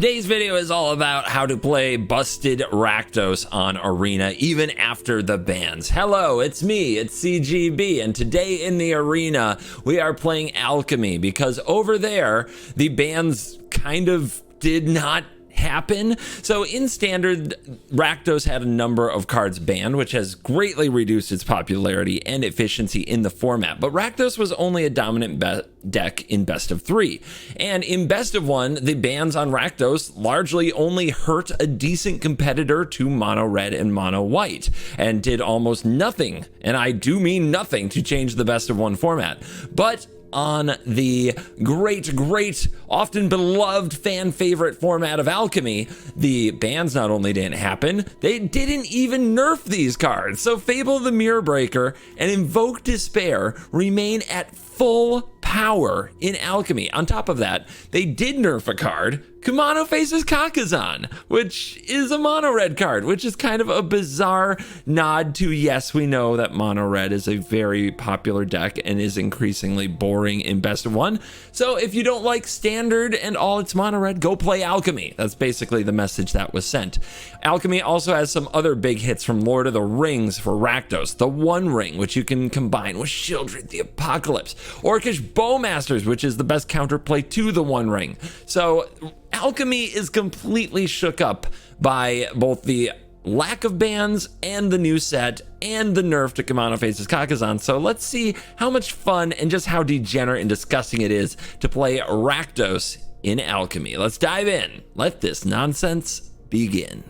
Today's video is all about how to play busted Rakdos on Arena even after the bans. Hello, it's me, it's CGB, and today in the arena we are playing Alchemy because over there the bans kind of did not happen. So in standard, Rakdos had a number of cards banned, which has greatly reduced its popularity and efficiency in the format. But Rakdos was only a dominant deck in best of 3. And in best of 1, the bans on Rakdos largely only hurt a decent competitor to mono red and mono white and did almost nothing, and I do mean nothing, to change the best of 1 format. But on the great, often beloved fan favorite format of Alchemy, the bans not only didn't happen, they didn't even nerf these cards. So Fable the Mirror Breaker and Invoke Despair remain at full power in Alchemy. On top of that, they did nerf a card, Kumano Faces Kakazan, which is a mono red card, which is kind of a bizarre nod to, yes, we know that mono red is a very popular deck and is increasingly boring in best of 1. So if you don't like standard and all its mono red, go play Alchemy. That's basically the message that was sent. Alchemy also has some other big hits from Lord of the Rings for Rakdos. The One Ring, which you can combine with Shieldred the Apocalypse. Orcish Bowmasters, which is the best counterplay to the One Ring. So Alchemy is completely shook up by both the lack of bans and the new set and the nerf to Kumano Faces Kakazan. So let's see how much fun and just how degenerate and disgusting it is to play Rakdos in Alchemy. Let's dive in. Let this nonsense begin.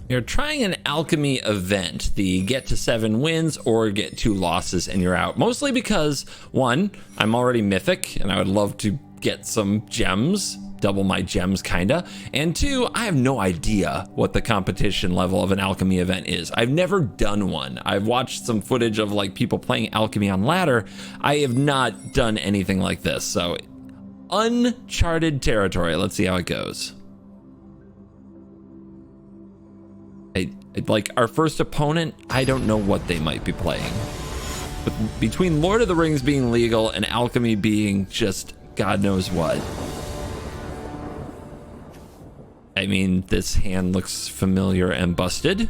You're trying an Alchemy event, the get to 7 wins or get 2 losses and you're out. Mostly because, 1, I'm already mythic and I would love to get some gems, double my gems kinda, and 2, I have no idea what the competition level of an Alchemy event is. I've never done one. I've watched some footage of like people playing Alchemy on ladder. I have not done anything like this, so uncharted territory. Let's see how it goes. Like our first opponent, I don't know what they might be playing. But between Lord of the Rings being legal and Alchemy being just God knows what. I mean, this hand looks familiar and busted.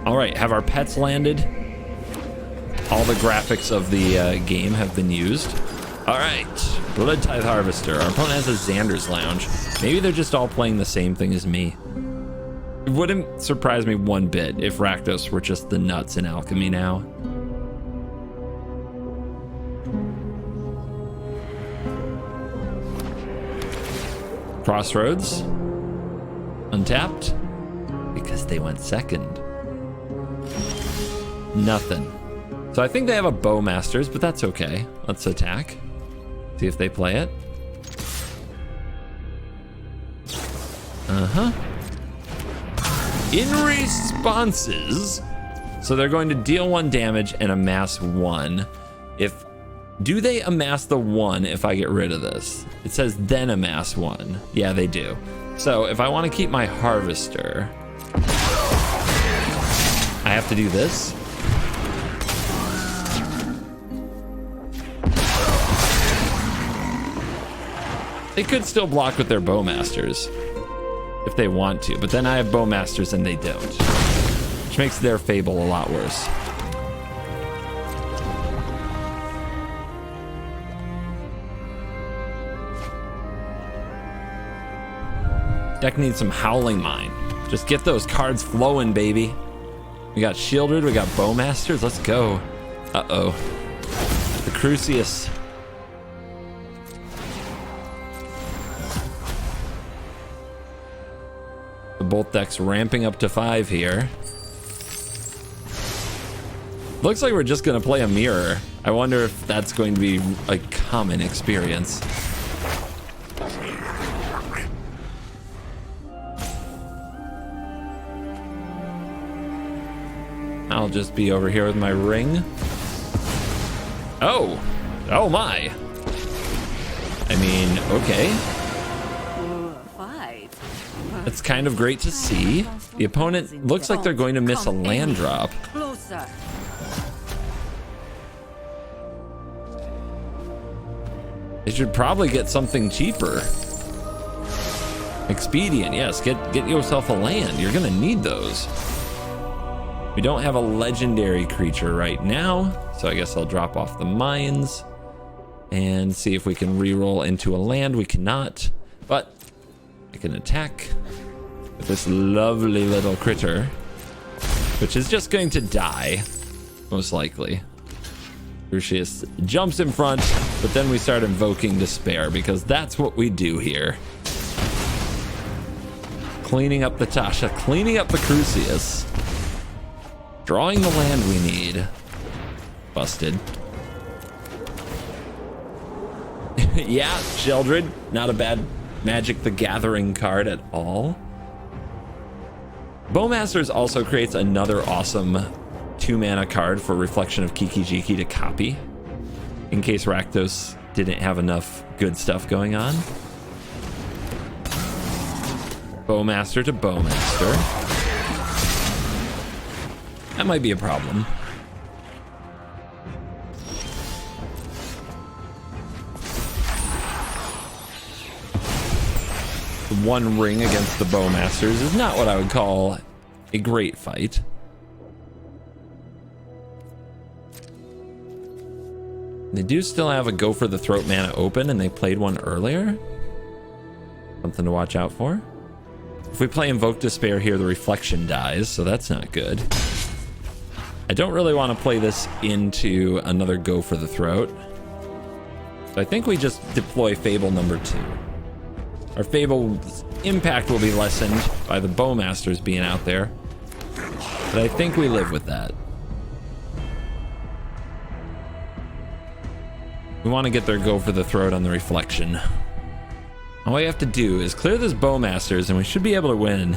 All right, have our pets landed? All the graphics of the game have been used. All right, Blood Tithe Harvester. Our opponent has a Xander's Lounge. Maybe they're just all playing the same thing as me. It wouldn't surprise me one bit if Rakdos were just the nuts in Alchemy now. Crossroads. Untapped. Because they went second. Nothing. So I think they have a Bowmasters, but that's okay. Let's attack. See if they play it. In responses, so they're going to deal 1 damage and amass 1. Do they amass the 1 if I get rid of this? It says then amass 1. Yeah, they do. So if I want to keep my Harvester, I have to do this. They could still block with their Bowmasters if they want to, but then I have Bowmasters and they don't, which makes their Fable a lot worse. Deck needs some Howling Mine. Just get those cards flowing, baby. We got Shieldred, we got Bowmasters, let's go. Uh-oh. The Crucius. Both decks ramping up to 5 here. Looks like we're just gonna play a mirror. I wonder if that's going to be a common experience. I'll just be over here with my ring. Oh my. I mean, okay. It's kind of great to see. The opponent looks like they're going to miss a land drop. They should probably get something cheaper. Expedient, yes. Get yourself a land. You're gonna need those. We don't have a legendary creature right now, so I guess I'll drop off the mines and see if we can reroll into a land. We cannot, but I can attack with this lovely little critter, which is just going to die, most likely. Lucius jumps in front, but then we start invoking despair because that's what we do here. Cleaning up the Tasha, cleaning up the Crucius, drawing the land we need. Busted. Yeah, Sheldred, not a bad Magic the Gathering card at all. Bowmasters also creates another awesome 2-mana card for Reflection of Kiki-Jiki to copy, in case Rakdos didn't have enough good stuff going on. Bowmaster to Bowmaster. That might be a problem. One ring against the Bowmasters is not what I would call a great fight. They do still have a Go for the Throat mana open, and they played one earlier. Something to watch out for. If we play Invoke Despair here, the reflection dies, so that's not good. I don't really want to play this into another Go for the Throat. So I think we just deploy Fable number 2. Our Fable's impact will be lessened by the Bowmasters being out there, but I think we live with that. We want to get their Go for the Throat on the reflection. All we have to do is clear this Bowmasters and we should be able to win.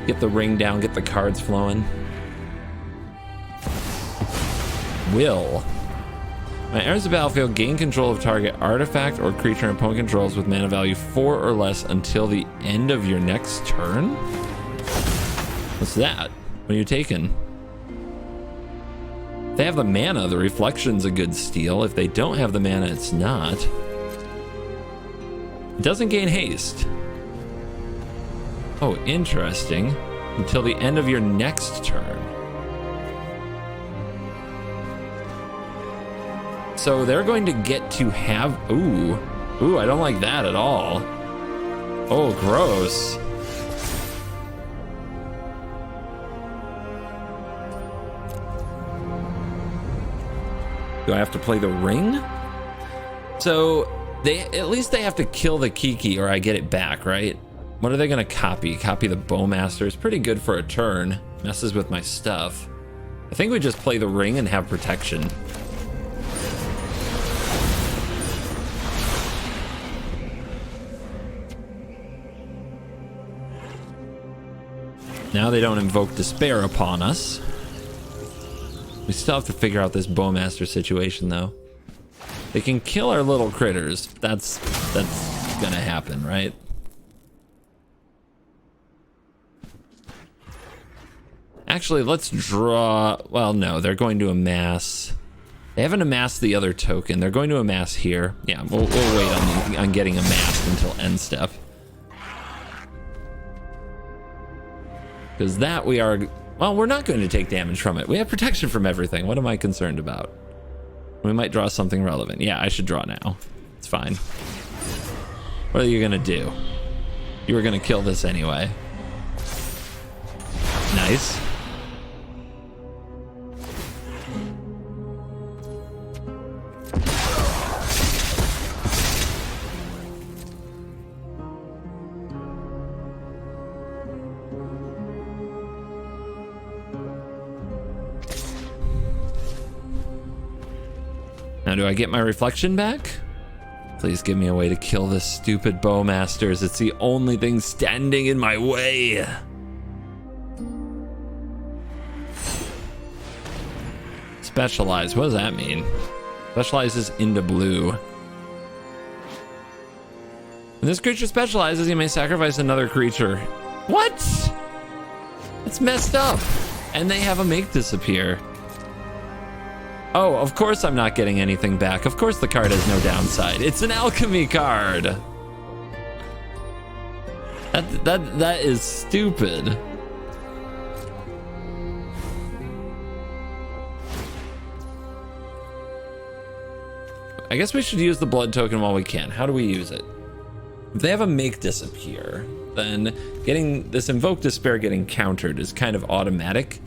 Get the ring down, get the cards flowing. Will. When it enters the battlefield, gain control of target artifact or creature and opponent controls with mana value 4 or less until the end of your next turn? What's that? What are you taking? If they have the mana, the reflection's a good steal. If they don't have the mana, it's not. It doesn't gain haste. Oh, interesting. Until the end of your next turn. So they're going to get to have... Ooh, I don't like that at all. Oh, gross. Do I have to play the ring? So at least they have to kill the Kiki or I get it back, right? What are they gonna copy? Copy the Bowmaster. It's pretty good for a turn. Messes with my stuff. I think we just play the ring and have protection. Now they don't invoke despair upon us. We still have to figure out this Bowmaster situation though. They can kill our little critters. That's gonna happen, right? Actually, let's draw... Well, no, they're going to amass... They haven't amassed the other token. They're going to amass here. Yeah, we'll wait on getting amassed until end step. Because that we are... Well, we're not going to take damage from it. We have protection from everything. What am I concerned about? We might draw something relevant. Yeah, I should draw now. It's fine. What are you going to do? You were going to kill this anyway. Nice. Now, do I get my reflection back? Please give me a way to kill this stupid Bowmasters. It's the only thing standing in my way. Specialize, what does that mean? Specializes into blue. When this creature specializes, you may sacrifice another creature. What? It's messed up. And they have a make disappear. Oh, of course I'm not getting anything back. Of course the card has no downside. It's an alchemy card. That is stupid. I guess we should use the blood token while we can. How do we use it? If they have a make disappear, then getting this Invoke Despair getting countered is kind of automatic.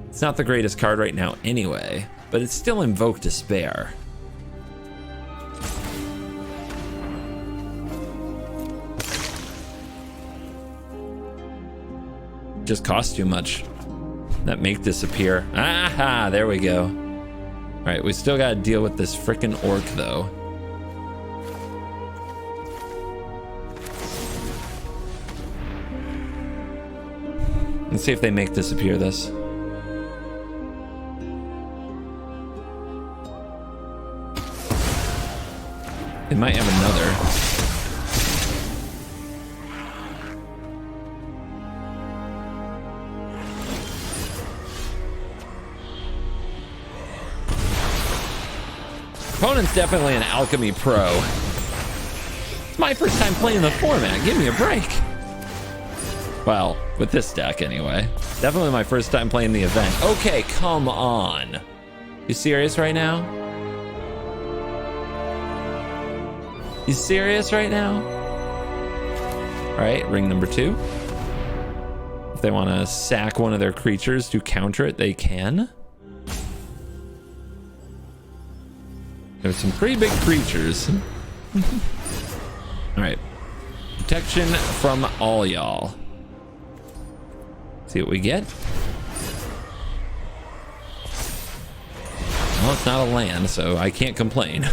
It's not the greatest card right now anyway, but it's still Invoke Despair. Just costs too much. That make disappear. Aha, there we go. All right, we still gotta deal with this frickin' orc though. Let's see if they make disappear this. They might have another. Opponent's definitely an alchemy pro. It's my first time playing the format. Give me a break. Well, with this deck anyway. Definitely my first time playing the event. Okay, come on. You serious right now? You serious right now? All right, ring number 2. If they want to sack one of their creatures to counter it, they can. There's some pretty big creatures. All right. Protection from all y'all. See what we get. Well, it's not a land, so I can't complain.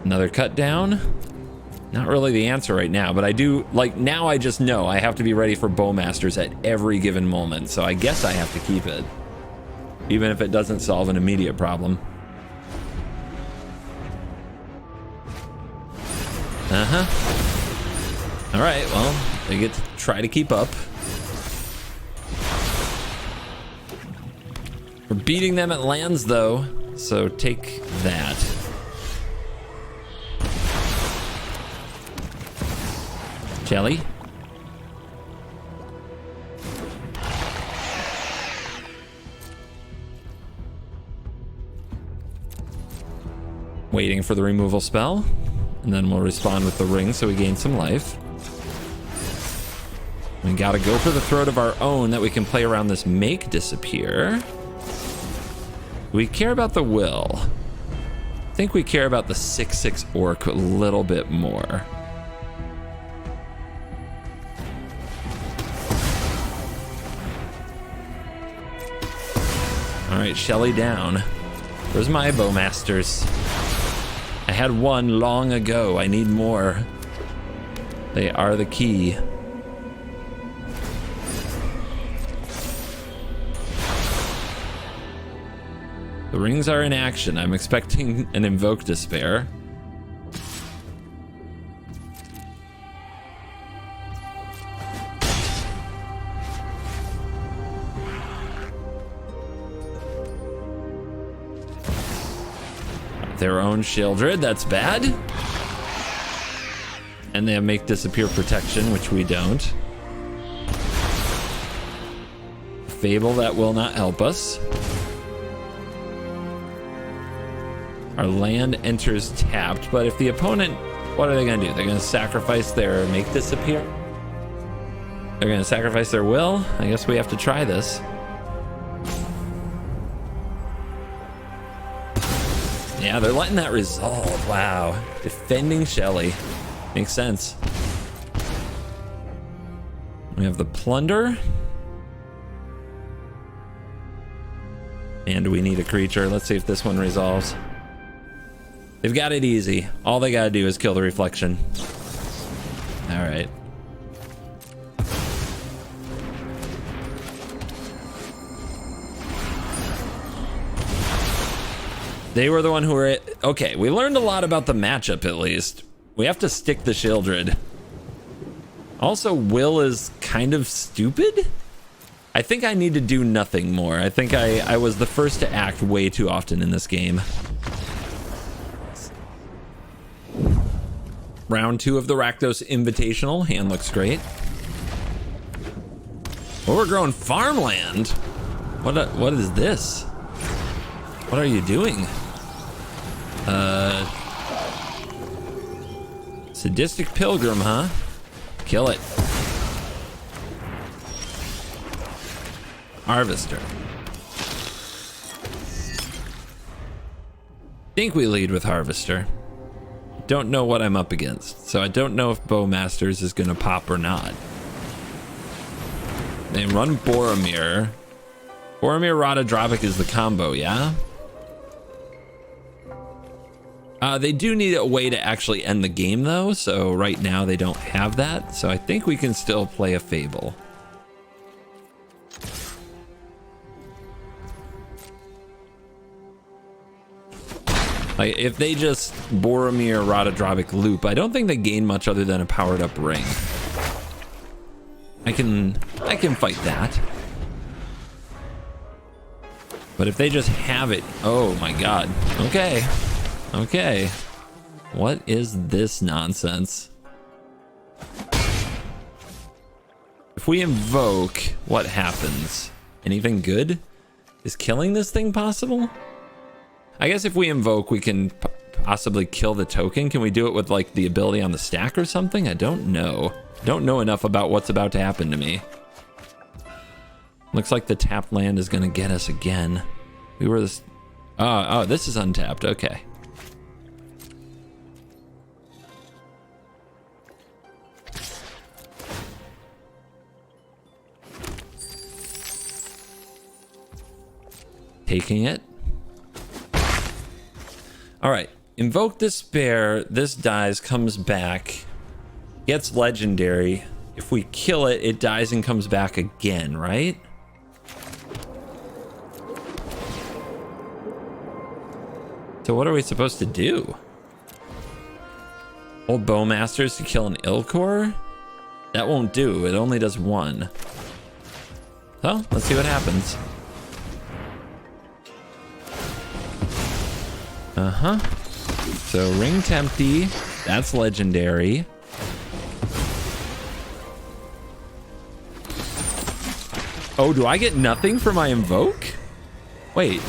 Another cut down. Not really the answer right now, but I do, like, now I just know I have to be ready for Bowmasters at every given moment, so I guess I have to keep it. Even if it doesn't solve an immediate problem. All right, well, they get to try to keep up. We're beating them at lands, though, so take that. Jelly. Waiting for the removal spell, and then we'll respond with the ring so we gain some life. We gotta go for the throat of our own that we can play around this make disappear. We care about the will. I think we care about the 6/6 orc a little bit more. All right, Shelly down. Where's my Bowmasters? I had one long ago. I need more. They are the key. The rings are in action. I'm expecting an Invoke Despair. Their own Shieldred, that's bad. And they have make disappear protection, which we don't. Fable, that will not help us. Our land enters tapped, but if the opponent, what are they gonna do? They're gonna sacrifice their make disappear? They're gonna sacrifice their will? I guess we have to try this. Yeah, they're letting that resolve. Wow. Defending Shelly. Makes sense. We have the plunder. And we need a creature. Let's see if this one resolves. They've got it easy. All they gotta do is kill the reflection. All right. They were the one who were... Okay, we learned a lot about the matchup, at least. We have to stick the Shieldred. Also, Will is kind of stupid. I think I need to do nothing more. I think I was the first to act way too often in this game. Round 2 of the Rakdos Invitational. Hand looks great. Overgrown farmland. What is this? What are you doing? Sadistic pilgrim, huh? Kill it. Harvester. Think we lead with Harvester. Don't know what I'm up against, so I don't know if Bowmasters is gonna pop or not. They run Boromir. Boromir Radadrobic is the combo, yeah? They do need a way to actually end the game though, so right now they don't have that, so I think we can still play a Fable. Like, if they just Boromir Radadrobic loop, I don't think they gain much other than a powered up ring. I can fight that. But if they just have it, oh my god. Okay. Okay. What is this nonsense? If we invoke, what happens? Anything good? Is killing this thing possible? I guess if we invoke, we can possibly kill the token. Can we do it with like the ability on the stack or something? I don't know. Don't know enough about what's about to happen to me. Looks like the tapped land is gonna get us again. We were this. Oh, this is untapped. Okay. Taking it. All right, invoke despair. This dies, comes back, gets legendary. If we kill it, it dies and comes back again, right? So what are we supposed to do? Hold Bowmasters to kill an Ilkor? That won't do, it only does one. So, let's see what happens. Uh-huh. So Ring Tempty, that's legendary. Oh, do I get nothing for my invoke? Wait.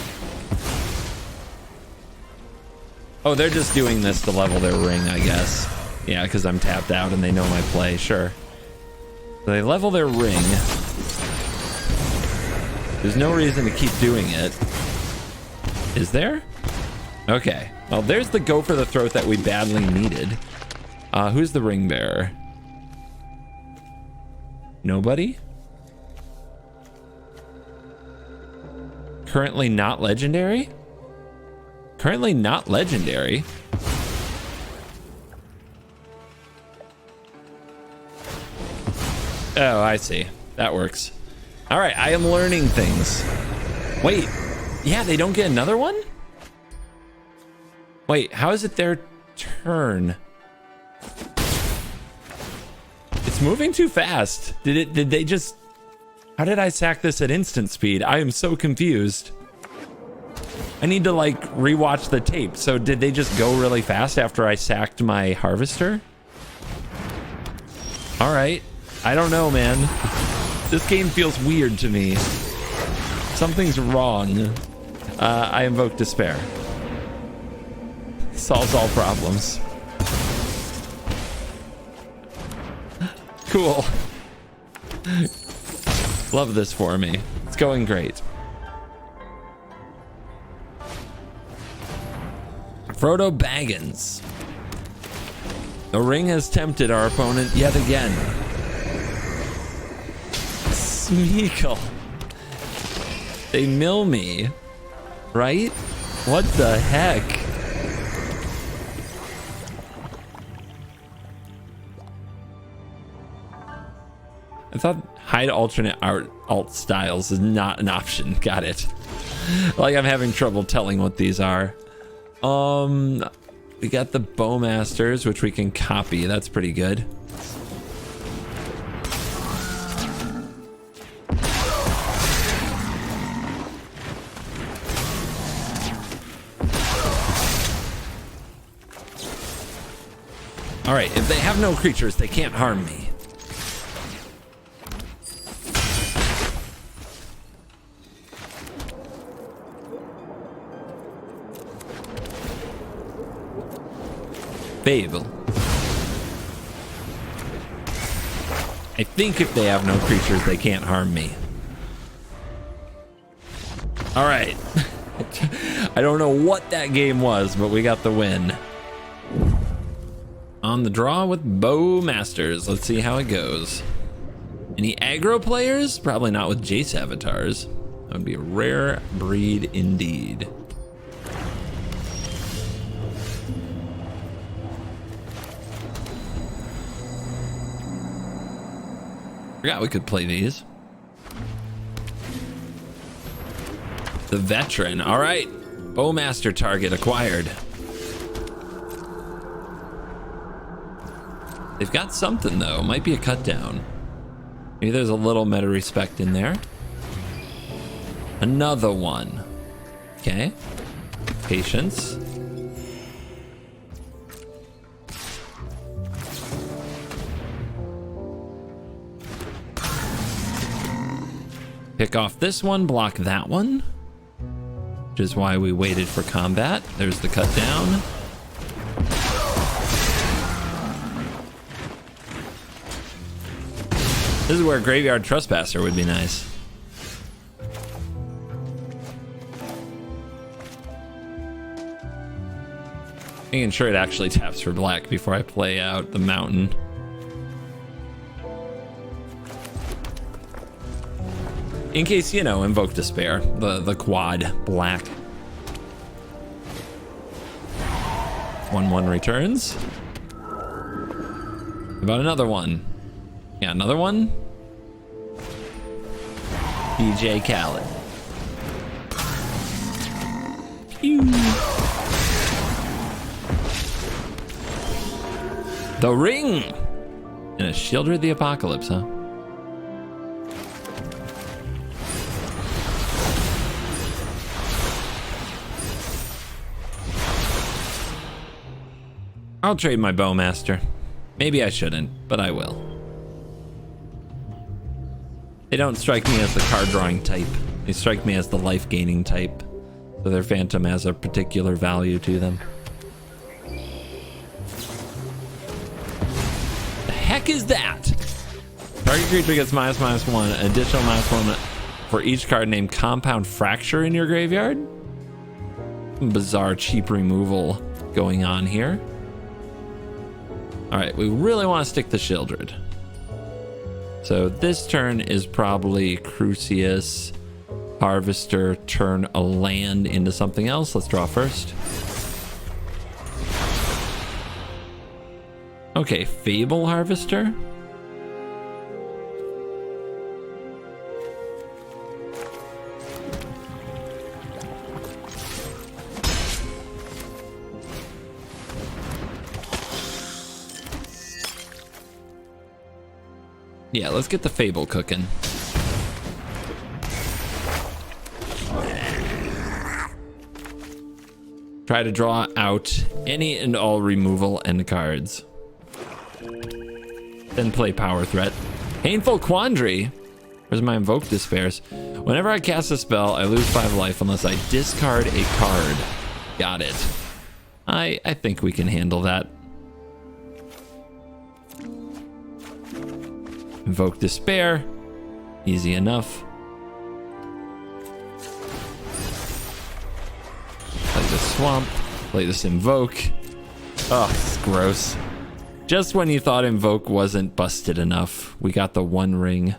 Oh, they're just doing this to level their ring, I guess. Yeah, because I'm tapped out and they know my play, sure. So they level their ring. There's no reason to keep doing it. Is there? Okay, well, there's the go for the throat that we badly needed. Who's the ring bearer? Nobody? Currently not legendary? Currently not legendary? Oh, I see. That works. All right, I am learning things. Wait, yeah, they don't get another one? Wait, how is it their turn? It's moving too fast. Did they just... How did I sack this at instant speed? I am so confused. I need to like rewatch the tape. So did they just go really fast after I sacked my harvester? All right. I don't know, man. This game feels weird to me. Something's wrong. I invoke despair. Solves all problems. Cool. Love this for me. It's going great. Frodo Baggins. The ring has tempted our opponent yet again. Smeagol. They mill me. Right? What the heck? I thought hide alternate alt styles is not an option. Got it. Like I'm having trouble telling what these are. We got the Bowmasters, which we can copy. That's pretty good. All right, if they have no creatures, they can't harm me. Fable. I think if they have no creatures, they can't harm me. All right. I don't know what that game was, but we got the win. On the draw with Bowmasters. Let's see how it goes. Any aggro players? Probably not with Jace avatars. That would be a rare breed indeed. Forgot we could play these. The veteran. All right. Bowmaster target acquired. They've got something though. Might be a cut down. Maybe there's a little meta respect in there. Another one. Okay. Patience. Pick off this one, block that one. Which is why we waited for combat. There's the cut down. This is where Graveyard Trespasser would be nice. Making sure it actually taps for black before I play out the mountain. In case, you know, Invoke Despair, the quad black. 1/1 returns. About another one. Yeah, another one. DJ Khaled. Pew. The Ring! And a Sheoldred the Apocalypse, huh? I'll trade my Bowmaster. Maybe I shouldn't, but I will. They don't strike me as the card drawing type. They strike me as the life gaining type. So their Phantom has a particular value to them. The heck is that? Target creature gets -1, additional -1 for each card named Compound Fracture in your graveyard. Some bizarre cheap removal going on here. All right, we really want to stick to Sheoldred. So this turn is probably Crucius, Harvester, turn a land into something else. Let's draw first. Okay, Fable Harvester. Yeah, let's get the Fable cooking. Try to draw out any and all removal end cards. Then play Power Threat. Painful Quandary. Where's my Invoke Despairs? Whenever I cast a spell, I lose 5 life unless I discard a card. Got it. I think we can handle that. Invoke Despair. Easy enough. Play the Swamp. Play this Invoke. Oh, it's gross. Just when you thought Invoke wasn't busted enough, we got the One Ring.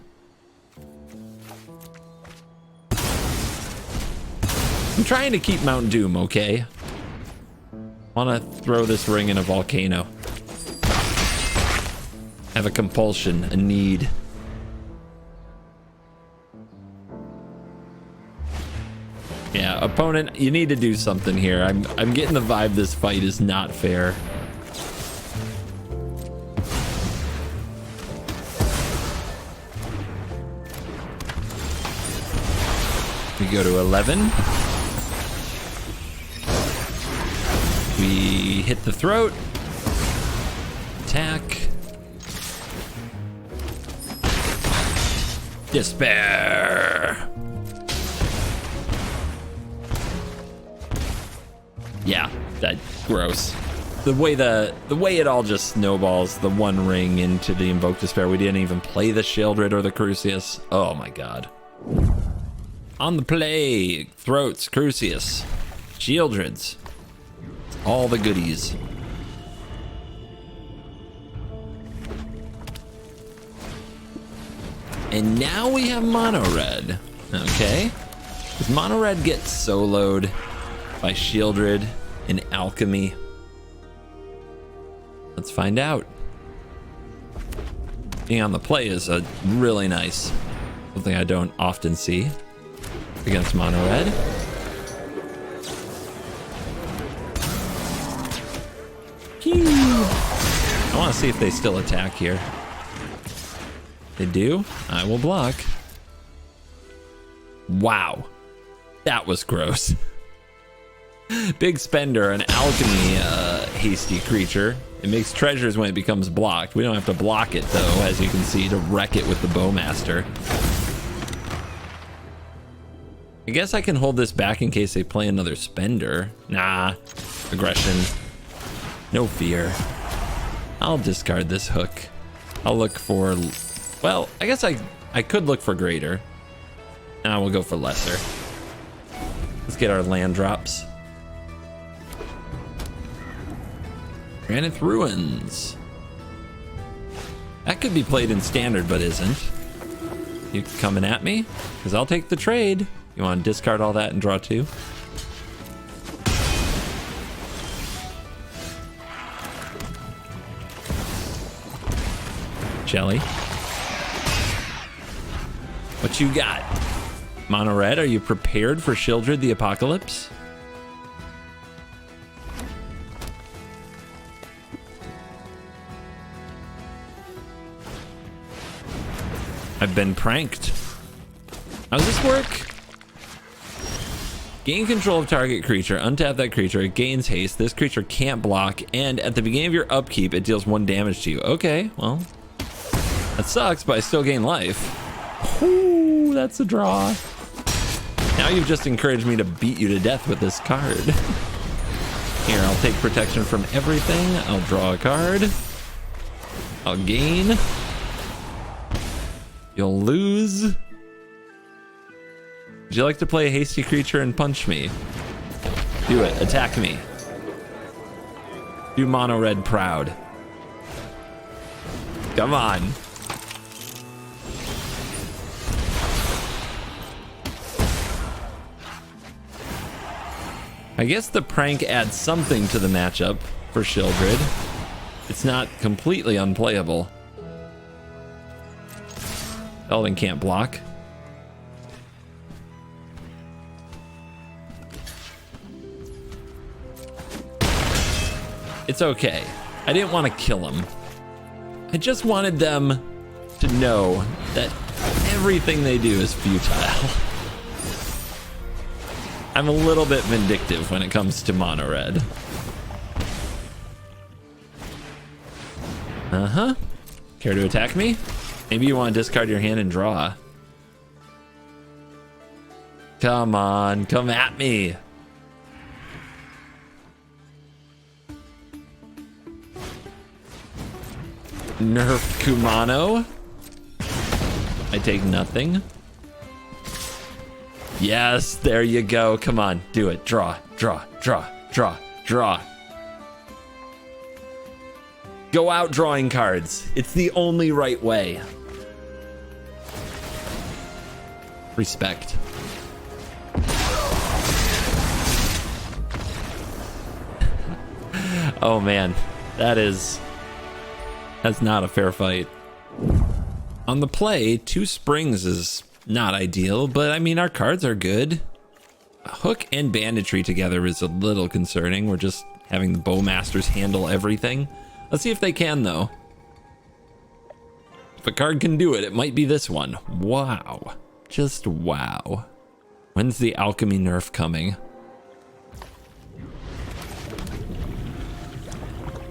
I'm trying to keep Mount Doom, okay? Wanna throw this ring in a volcano. Have a compulsion, a need. Yeah, opponent, you need to do something here. I'm getting the vibe this fight is not fair. We go to 11. We hit the throat. attack. Despair. Yeah, that's gross. The way it all just snowballs, the one ring into the Invoke Despair. We didn't even play the Shieldred or the Crucius. Oh my god. On the play, Throats, Crucius, Shieldreds, all the goodies. And now we have Mono Red. Okay. Does Mono Red get soloed by Shieldred in Alchemy? Let's find out. Being on the play is a really nice, something I don't often see against Mono Red. I want to see if they still attack here. They do. I will block. Wow. That was gross. Big spender, an alchemy hasty creature. It makes treasures when it becomes blocked. We don't have to block it though, as you can see, to wreck it with the Bowmaster. I guess I can hold this back in case they play another spender. Nah. Aggression. No fear. I'll discard this hook. I'll look for... Well, I guess I could look for greater. Nah, we'll go for lesser. Let's get our land drops. Granite Ruins. That could be played in standard, but isn't. You coming at me? Because I'll take the trade. You want to discard all that and draw two? Shelly. What you got? Mono Red, are you prepared for Shieldred the Apocalypse? I've been pranked. How does this work? Gain control of target creature. Untap that creature. It gains haste. This creature can't block. And at the beginning of your upkeep, it deals 1 damage to you. Okay, well, that sucks, but I still gain life. Ooh, that's a draw. Now you've just encouraged me to beat you to death with this card. Here, I'll take protection from everything. I'll draw a card. I'll gain. You'll lose. Would you like to play a hasty creature and punch me? Do it. Attack me. Do Mono Red proud. Come on. I guess the prank adds something to the matchup for Shieldred. It's not completely unplayable. Elden can't block. It's okay. I didn't want to kill him. I just wanted them to know that everything they do is futile. I'm a little bit vindictive when it comes to Mono Red. Uh-huh. Care to attack me? Maybe you want to discard your hand and draw. Come on, come at me. Nerf Kumano. I take nothing. Yes, there you go. Come on, do it. Draw, draw, draw, draw, draw. Go out drawing cards. It's the only right way. Respect. Oh man, that's not a fair fight. On the play, 2 springs is not ideal, but I mean, our cards are good. Hook and banditry together is a little concerning. We're just having the Bowmasters handle everything. Let's see if they can, though. If a card can do it, it might be this one. Wow. Just wow. When's the Alchemy nerf coming?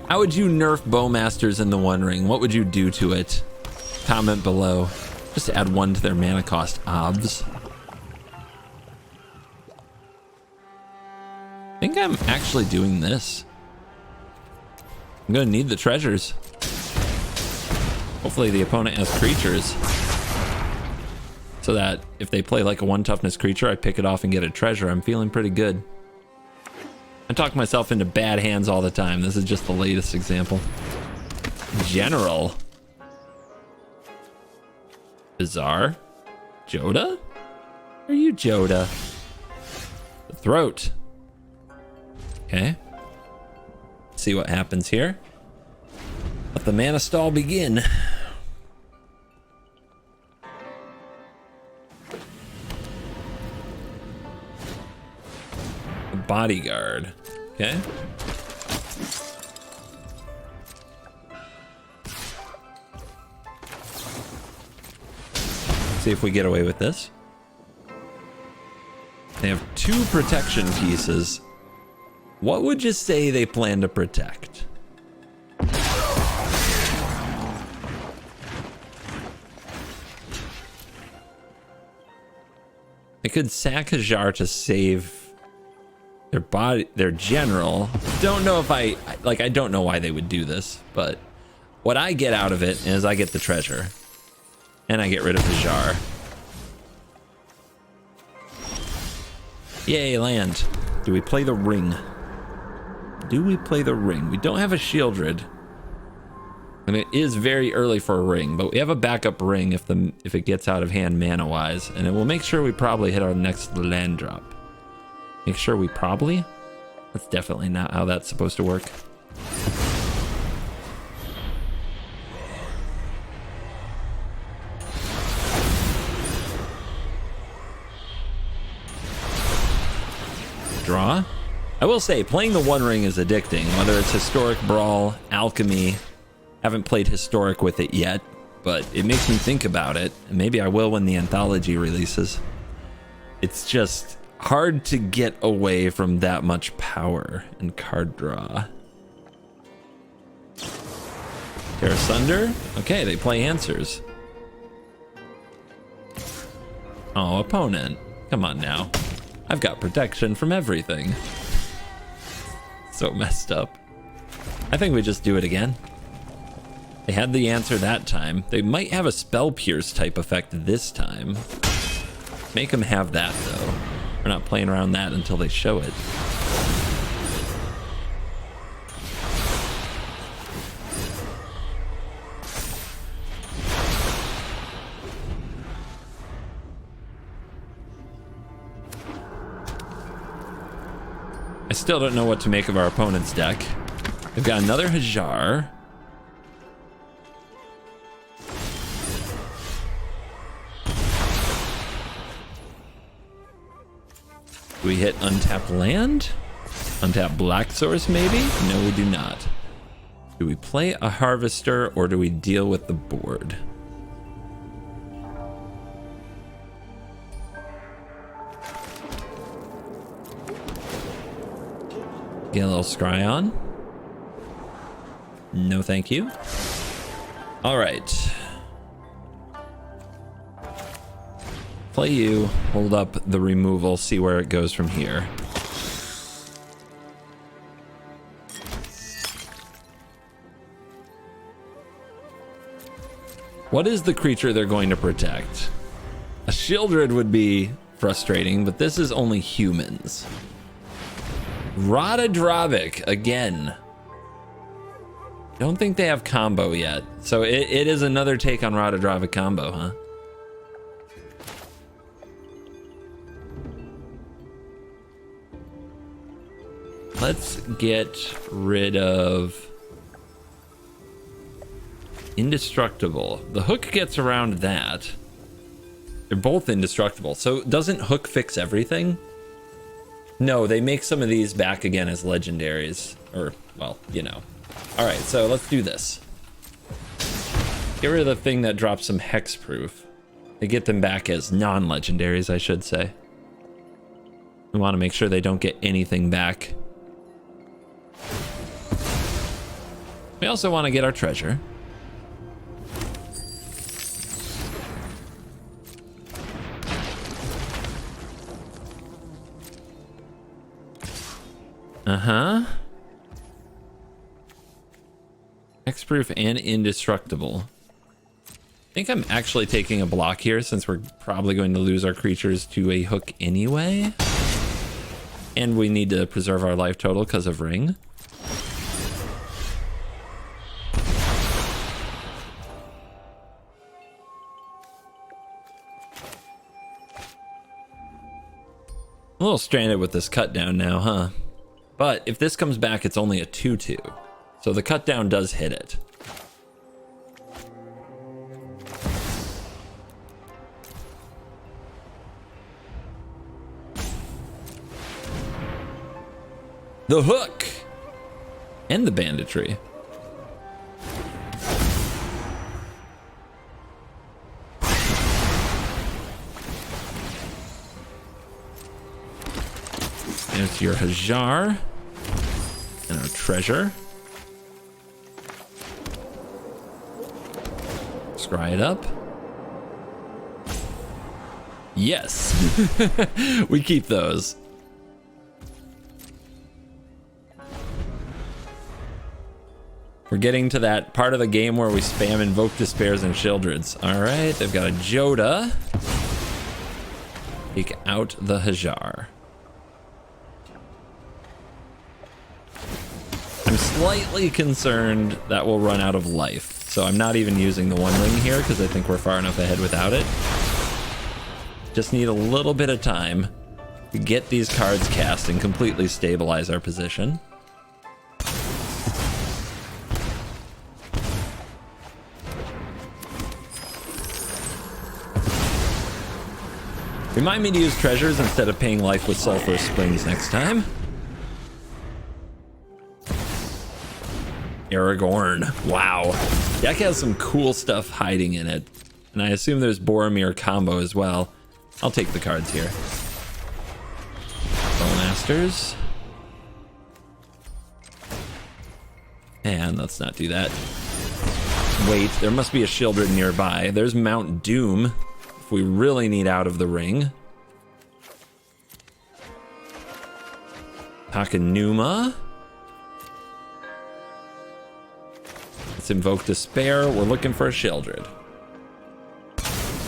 How would you nerf Bowmasters in the One Ring? What would you do to it? Comment below. Just add 1 to their mana cost, obs. I think I'm actually doing this. I'm gonna need the treasures. Hopefully the opponent has creatures, so that if they play like a 1 toughness creature, I pick it off and get a treasure. I'm feeling pretty good. I talk myself into bad hands all the time. This is just the latest example. General. Bizarre. Joda? Are you Joda? The throat. Okay. See what happens here. Let the mana stall begin. Bodyguard. Okay. See if we get away with this. They have 2 protection pieces. What would you say they plan to protect? They could sack Hajar to save their general. Don't know if I don't know why they would do this, but what I get out of it is I get the treasure and I get rid of Hajar. Yay, land. Do we play the ring? Do we play the ring? We don't have a Shieldred, and it is very early for a ring, but we have a backup ring if it gets out of hand mana wise, and it will make sure we probably hit our next land drop. Make sure we probably? That's definitely not how that's supposed to work. Draw. I will say, playing the One Ring is addicting, whether it's Historic Brawl, Alchemy. Haven't played Historic with it yet, but it makes me think about it, and maybe I will when the anthology releases. It's just hard to get away from that much power and card draw. Tear Sunder. Okay, they play answers. Oh, opponent. Come on now. I've got protection from everything. So messed up. I think we just do it again. They had the answer that time. They might have a Spell Pierce type effect this time. Make them have that though. We're not playing around that until they show it. I still don't know what to make of our opponent's deck. They've got another Hajar. Do we hit untap land? Untap black source maybe? No, we do not. Do we play a harvester or do we deal with the board? Get a little scry on. No, thank you. All right. Play you, hold up the removal, see where it goes from here. What is the creature they're going to protect? A Shieldred would be frustrating, but this is only humans. Rakdos again. Don't think they have combo yet. So it is another take on Rakdos combo, huh? Let's get rid of Indestructible. The hook gets around that. They're both indestructible. So doesn't hook fix everything? No, they make some of these back again as legendaries. Or, well, you know. All right, so let's do this. Get rid of the thing that drops some hexproof. They get them back as non-legendaries, I should say. We want to make sure they don't get anything back. We also want to get our treasure. Uh-huh. Hexproof and indestructible. I think I'm actually taking a block here since we're probably going to lose our creatures to a hook anyway. And we need to preserve our life total because of ring. A little stranded with this cut down now, huh? But if this comes back, it's only a 2/2. So the cut down does hit it. The hook and the banditry. There's your Hajar and our treasure. Scry it up. Yes. We keep those. We're getting to that part of the game where we spam Invoke Despairs and Shieldreds. All right, they've got a Joda. Take out the Hajar. I'm slightly concerned that we'll run out of life, so I'm not even using the One Ring here because I think we're far enough ahead without it. Just need a little bit of time to get these cards cast and completely stabilize our position. Remind me to use treasures instead of paying life with Sulphur Springs next time. Aragorn. Wow. Deck has some cool stuff hiding in it. And I assume there's Boromir combo as well. I'll take the cards here. Bowmasters. And let's not do that. Wait, there must be a Shieldred nearby. There's Mount Doom. If we really need out of the ring. Takenuma. Let's invoke Despair. We're looking for a Shieldred.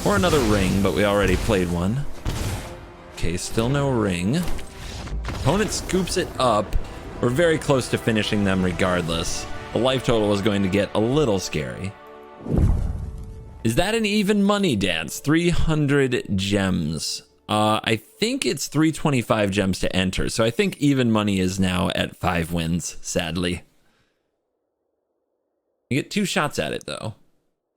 Or another ring, but we already played one. Okay, still no ring. Opponent scoops it up. We're very close to finishing them regardless. The life total is going to get a little scary. Is that an even money dance? 300 gems. I think it's 325 gems to enter. So I think even money is now at 5 wins, sadly. You get 2 shots at it, though.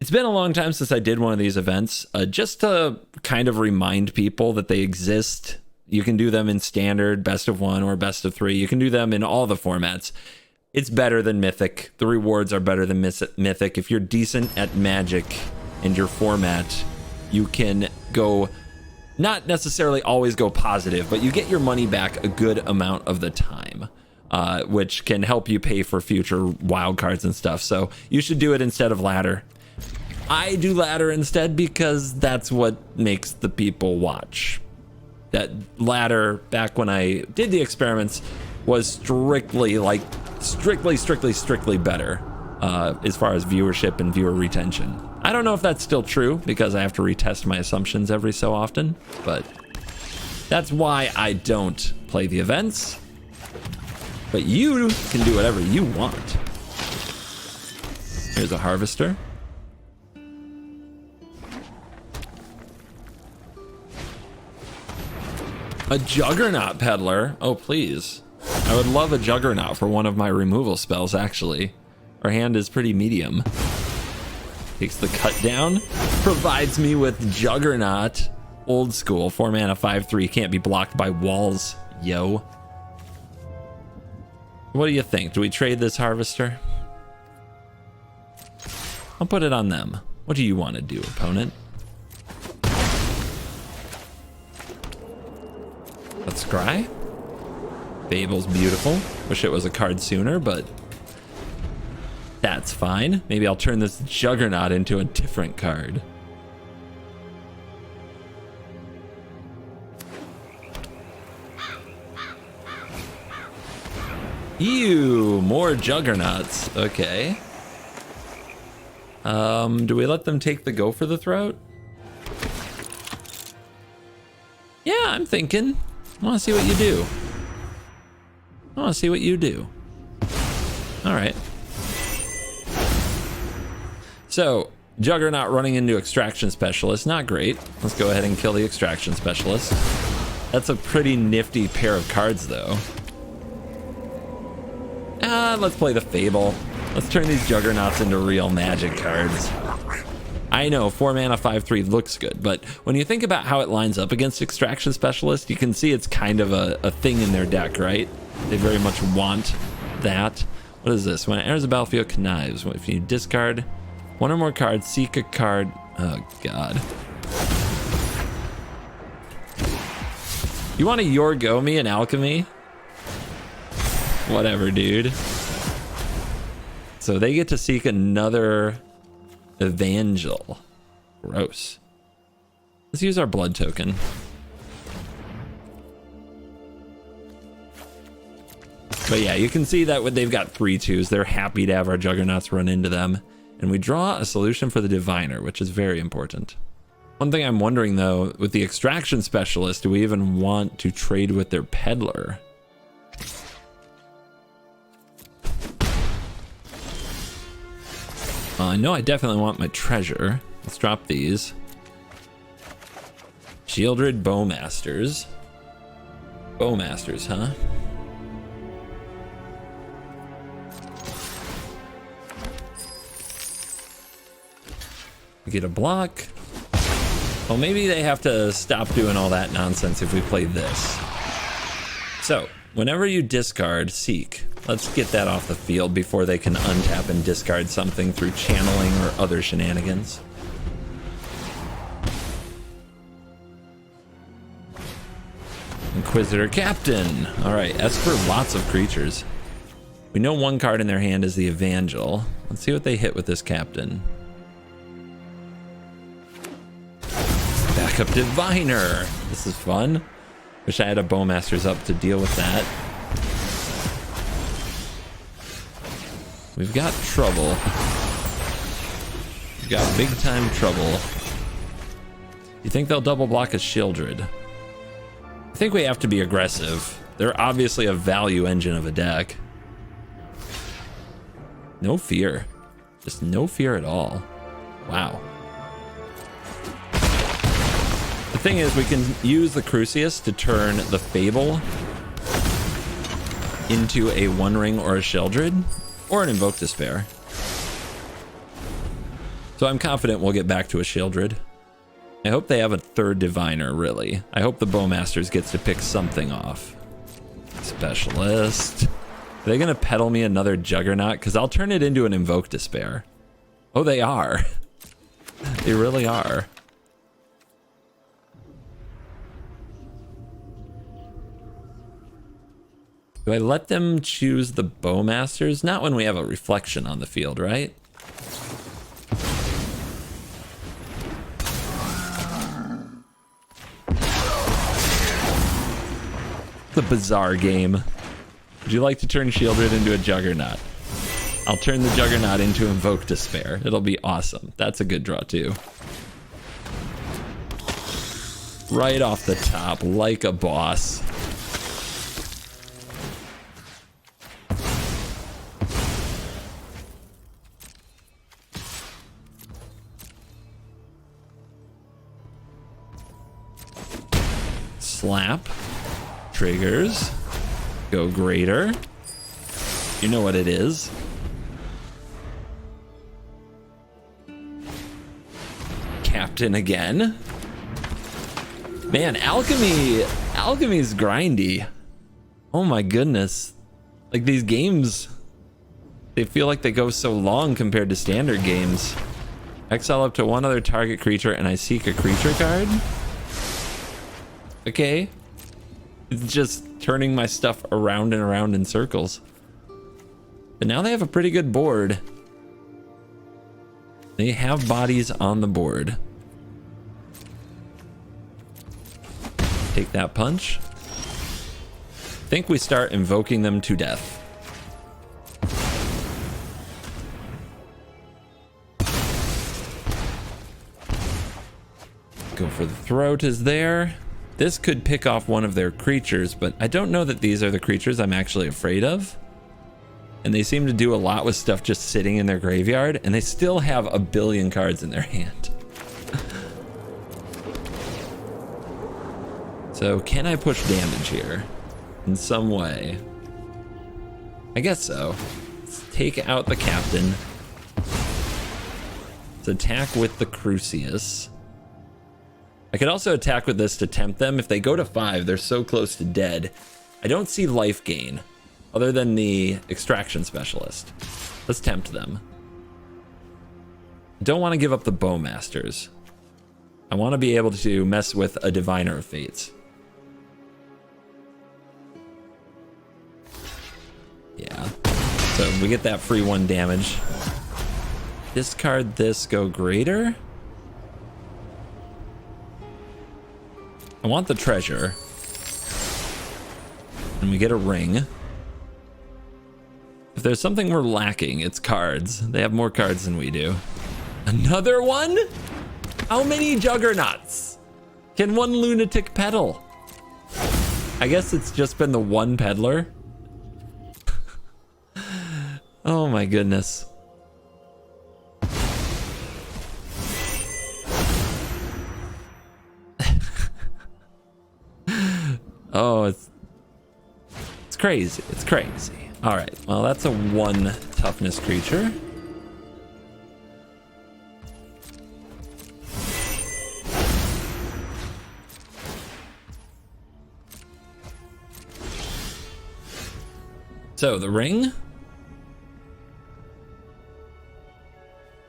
It's been a long time since I did one of these events. Just to kind of remind people that they exist. You can do them in standard, best of 1, or best of 3. You can do them in all the formats. It's better than Mythic. The rewards are better than Mythic. If you're decent at Magic and your format, you can go, not necessarily always go positive, but you get your money back a good amount of the time, which can help you pay for future wild cards and stuff. So you should do it instead of ladder. I do ladder instead because that's what makes the people watch. That ladder, back when I did the experiments, was strictly better as far as viewership and viewer retention. I don't know if that's still true because I have to retest my assumptions every so often, but that's why I don't play the events. But you can do whatever you want. Here's a Harvester. A Juggernaut Peddler. Oh, please. I would love a Juggernaut for one of my removal spells, actually. Our hand is pretty medium. Takes the cut down. Provides me with Juggernaut. Old school. 4 mana, 5/3. Can't be blocked by walls. Yo. What do you think? Do we trade this Harvester? I'll put it on them. What do you want to do, opponent? Let's scry. Babel's beautiful. Wish it was a card sooner, but That's fine. Maybe I'll turn this Juggernaut into a different card. Ew, more Juggernauts. Okay. Do we let them take the go for the throat? Yeah, I'm thinking. I want to see what you do. I want to see what you do. All right. So, Juggernaut running into Extraction Specialist, not great. Let's go ahead and kill the Extraction Specialist. That's a pretty nifty pair of cards, though. Let's play the Fable. Let's turn these Juggernauts into real Magic cards. I know, 4 mana, 5/3 looks good, but when you think about how it lines up against Extraction Specialist, you can see it's kind of a thing in their deck, right? They very much want that. What is this? When it enters the battlefield, connives. If you discard one or more cards, seek a card. Oh, God. You want to Your-Go me in Alchemy? Whatever, dude. So they get to seek another Evangel. Gross. Let's use our blood token. But yeah, you can see that when they've got 3/2s, they're happy to have our Juggernauts run into them. And we draw a solution for the Diviner, which is very important. One thing I'm wondering, though, with the Extraction Specialist, do we even want to trade with their Peddler? I know I definitely want my treasure. Let's drop these. Shieldred Bowmasters. Bowmasters, huh? We get a block. Well, maybe they have to stop doing all that nonsense if we play this. So, whenever you discard Seek, let's get that off the field before they can untap and discard something through channeling or other shenanigans. Inquisitor Captain. All right, as for lots of creatures. We know one card in their hand is the Evangel. Let's see what they hit with this Captain. Backup Diviner. This is fun. Wish I had a Bowmasters up to deal with that. We've got trouble. We've got big time trouble. You think they'll double block a Shieldred? I think we have to be aggressive. They're obviously a value engine of a deck. No fear. Just no fear at all. Wow. The thing is, we can use the Crucius to turn the Fable into a One Ring or a Shieldred, or an Invoke Despair. So I'm confident we'll get back to a Shieldred. I hope they have a third Diviner, really. I hope the Bowmasters gets to pick something off. Specialist. Are they gonna peddle me another Juggernaut? Because I'll turn it into an Invoke Despair. Oh, they are. They really are. Do I let them choose the Bowmasters? Not when we have a reflection on the field, right? It's a bizarre game. Would you like to turn Shieldred into a Juggernaut? I'll turn the Juggernaut into Invoke Despair. It'll be awesome. That's a good draw, too. Right off the top, like a boss. Slap. Triggers. Go greater. You know what it is. Captain again. Man, Alchemy's grindy. Oh my goodness. Like, these games, they feel like they go so long compared to standard games. Exile up to one other target creature and I seek a creature card? Okay. It's just turning my stuff around and around in circles. But now they have a pretty good board. They have bodies on the board. Take that punch. Think we start invoking them to death. Go for the throat is there. This could pick off one of their creatures, but I don't know that these are the creatures I'm actually afraid of. And they seem to do a lot with stuff just sitting in their graveyard, and they still have a billion cards in their hand. So can I push damage here in some way? I guess so. Let's take out the captain. Let's attack with the Crucius. I could also attack with this to tempt them. If they go to 5, they're so close to dead. I don't see life gain other than the extraction specialist. Let's tempt them. Don't want to give up the Bowmasters. I want to be able to mess with a Diviner of Fates. Yeah. So we get that free 1 damage. Discard this, go greater. I want the treasure. And we get a ring. If there's something we're lacking, it's cards. They have more cards than we do. Another one? How many juggernauts can one lunatic peddle? I guess it's just been the one peddler. Oh my goodness. Oh, it's crazy. It's crazy. All right. Well, that's a 1 toughness creature. So the ring.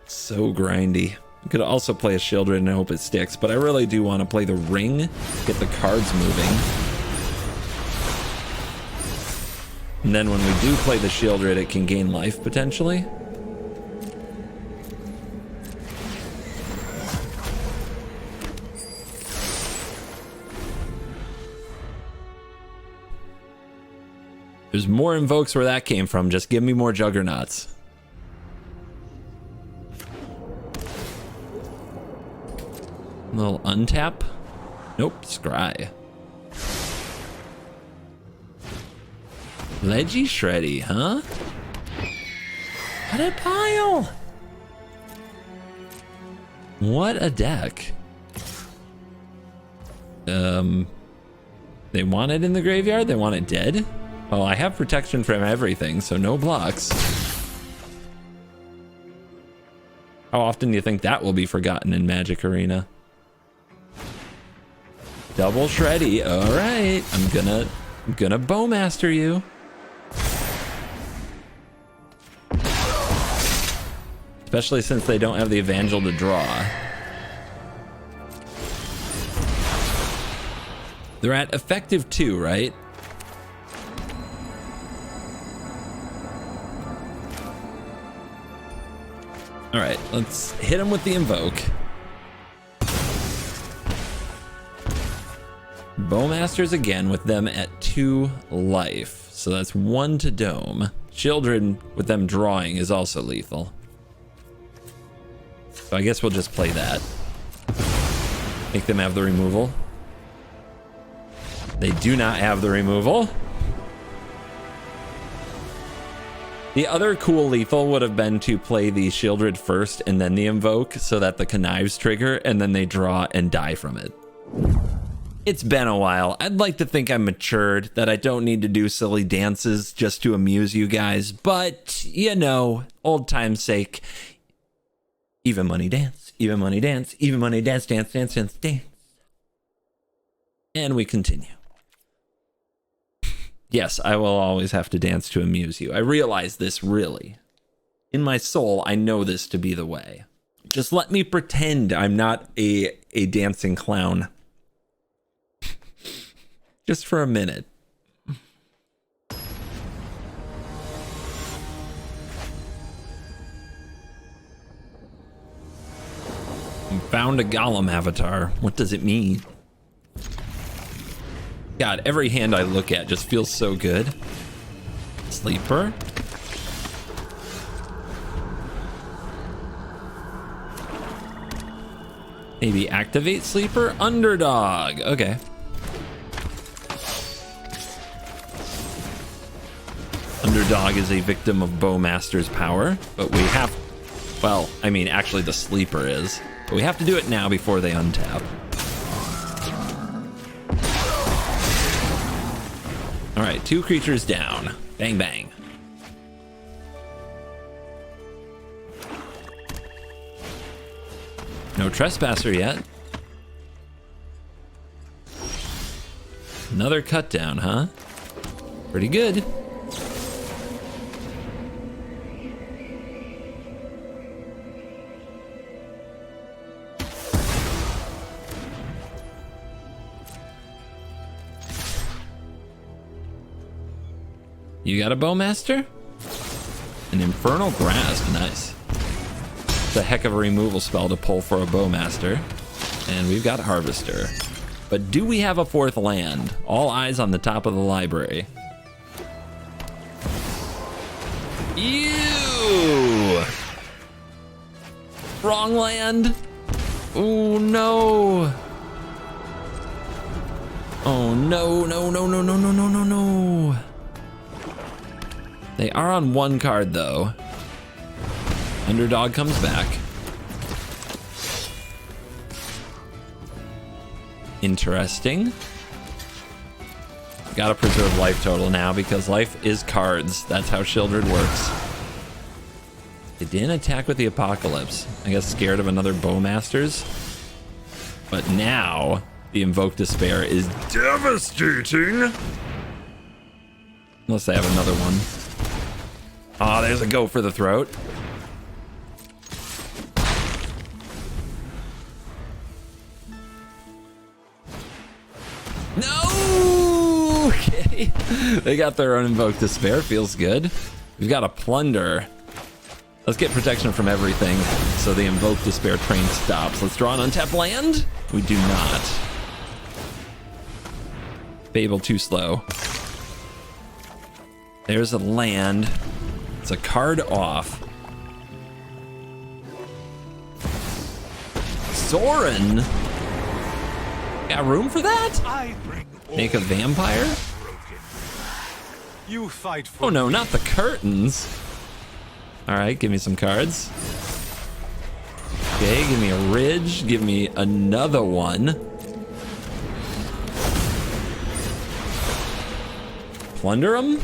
So grindy. I could also play a Shieldred and hope it sticks, but I really do want to play the ring, get the cards moving. And then when we do play the Shieldred, it can gain life potentially. There's more invokes where that came from. Just give me more juggernauts. A little untap. Nope, scry. Leggy Shreddy, huh? What a pile! What a deck. They want it in the graveyard? They want it dead? Well, I have protection from everything, so no blocks. How often do you think that will be forgotten in Magic Arena? Double Shreddy. All right, I'm gonna Bowmaster you. Especially since they don't have the Evangel to draw. They're at effective 2, right? All right, let's hit them with the Invoke. Bowmasters again with them at 2 life. So that's 1 to Dome. Children with them drawing is also lethal. So I guess we'll just play that. Make them have the removal. They do not have the removal. The other cool lethal would have been to play the Shieldred first and then the Invoke so that the Connives trigger and then they draw and die from it. It's been a while. I'd like to think I'm matured, that I don't need to do silly dances just to amuse you guys, but you know, old time's sake. Even money dance, even money dance, even money dance, dance, dance, dance, dance. And we continue. Yes, I will always have to dance to amuse you. I realize this really. In my soul, I know this to be the way. Just let me pretend I'm not a dancing clown. Just for a minute. Found a Golem avatar. What does it mean? God, every hand I look at just feels so good. Sleeper. Maybe activate Sleeper. Underdog. Okay. Underdog is a victim of Bowmaster's power, but we have... Well, I mean, actually the Sleeper is. But we have to do it now before they untap. All right, 2 creatures down. Bang, bang. No Trespasser yet. Another cut down, huh? Pretty good. You got a Bowmaster? An Infernal Grasp, nice. It's a heck of a removal spell to pull for a Bowmaster. And we've got Harvester. But do we have a 4th land? All eyes on the top of the library. Ew! Wrong land? Oh no! Oh no, no, no, no, no, no, no, no, no. They are on 1 card though. Underdog comes back. Interesting. Gotta preserve life total now because life is cards. That's how Shieldred works. They didn't attack with the Apocalypse. I guess scared of another Bowmasters. But now the Invoke Despair is devastating. Unless they have another one. Ah, oh, there's a go for the throat. No! Okay. They got their own Invoke Despair. Feels good. We've got a Plunder. Let's get protection from everything so the Invoke Despair train stops. Let's draw an untapped land. We do not. Fable too slow. There's a land. It's a card off. Sorin? Got room for that? Make a vampire? You fight for oh no, not the curtains. Alright, give me some cards. Okay, give me a Ridge. Give me another one. Plunder them?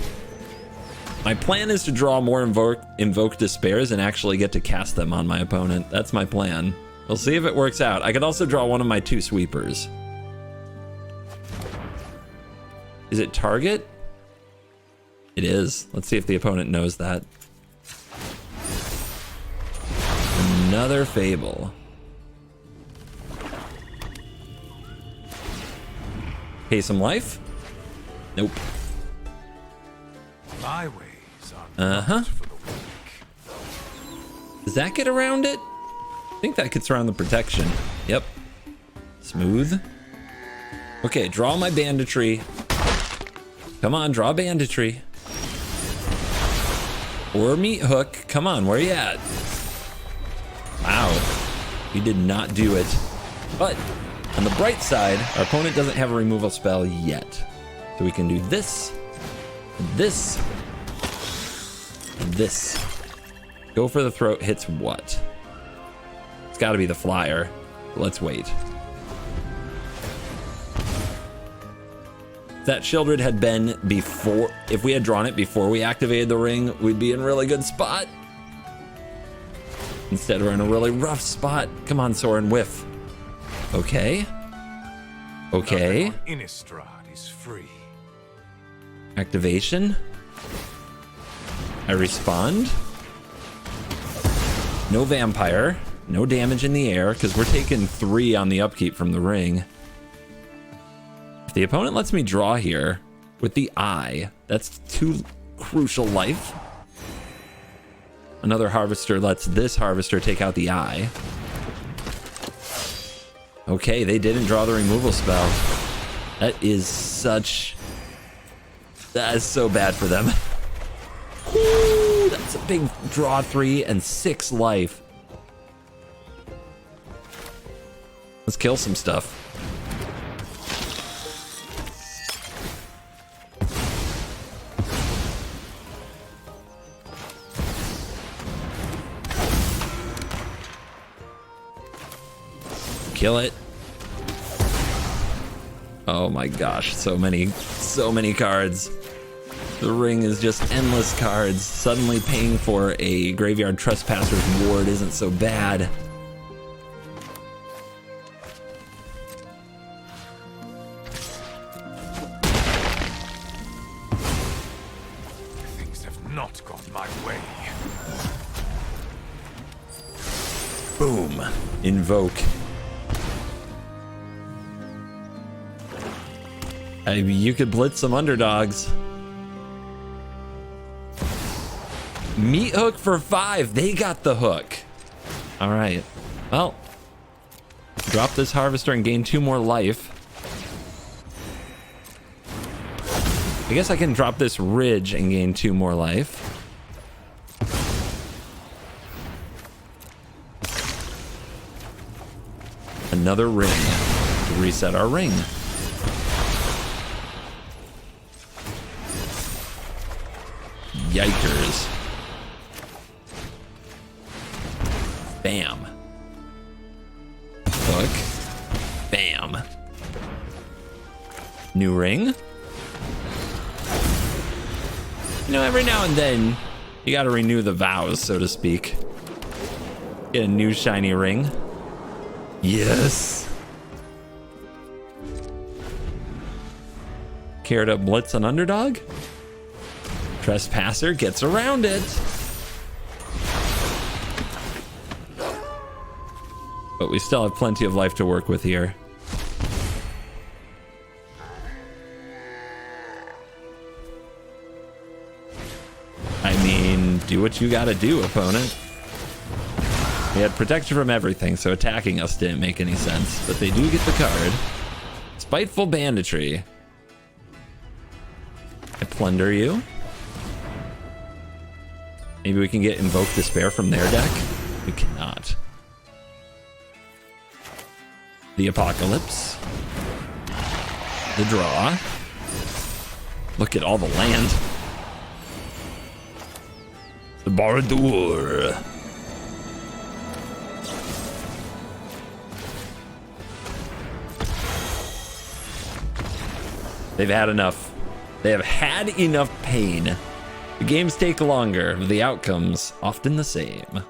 My plan is to draw more Invoke Despairs and actually get to cast them on my opponent. That's my plan. We'll see if it works out. I could also draw one of my 2 sweepers. Is it target? It is. Let's see if the opponent knows that. Another Fable. Pay some life? Nope. My ways are not for the weak. Does that get around it? I think that gets around the protection. Yep. Smooth. Okay, draw my banditry. Come on, draw banditry. Or meat hook. Come on, where you at? Wow. We did not do it. But on the bright side, our opponent doesn't have a removal spell yet. So we can do this. This. This. Go for the throat hits what? It's got to be the flyer. Let's wait. If that Shieldred had been before, if we had drawn it before we activated the ring, we'd be in a really good spot. Instead, we're in a really rough spot. Come on, Sorin, whiff. Okay. Okay. Innistrad is free. Activation. I respond. No vampire. No damage in the air, because we're taking 3 on the upkeep from the ring. If the opponent lets me draw here with the eye, that's 2 crucial life. Another Harvester lets this Harvester take out the eye. Okay, they didn't draw the removal spell. That is so bad for them. Ooh, that's a big draw 3 and 6 life. Let's kill some stuff. Kill it. Oh my gosh, so many cards. The ring is just endless cards. Suddenly paying for a Graveyard Trespasser's Ward isn't so bad. Things have not gone my way. Boom. Invoke. You could blitz some underdogs. Meat hook for 5. They got the hook. All right. Well, drop this harvester and gain 2 more life. I guess I can drop this ridge and gain 2 more life. Another ring to reset our ring. Yikers. Bam. Hook. Bam. New ring. You know, every now and then, you gotta renew the vows, so to speak. Get a new shiny ring. Yes. Care to blitz an underdog? Trespasser gets around it. But we still have plenty of life to work with here. I mean, do what you gotta do, opponent. We had protection from everything, so attacking us didn't make any sense. But they do get the card. Spiteful Banditry. I plunder you. Maybe we can get Invoke Despair from their deck? We cannot. The Apocalypse. The draw. Look at all the land. The Barad-dûr. They've had enough. They have had enough pain. The games take longer, but the outcomes often the same.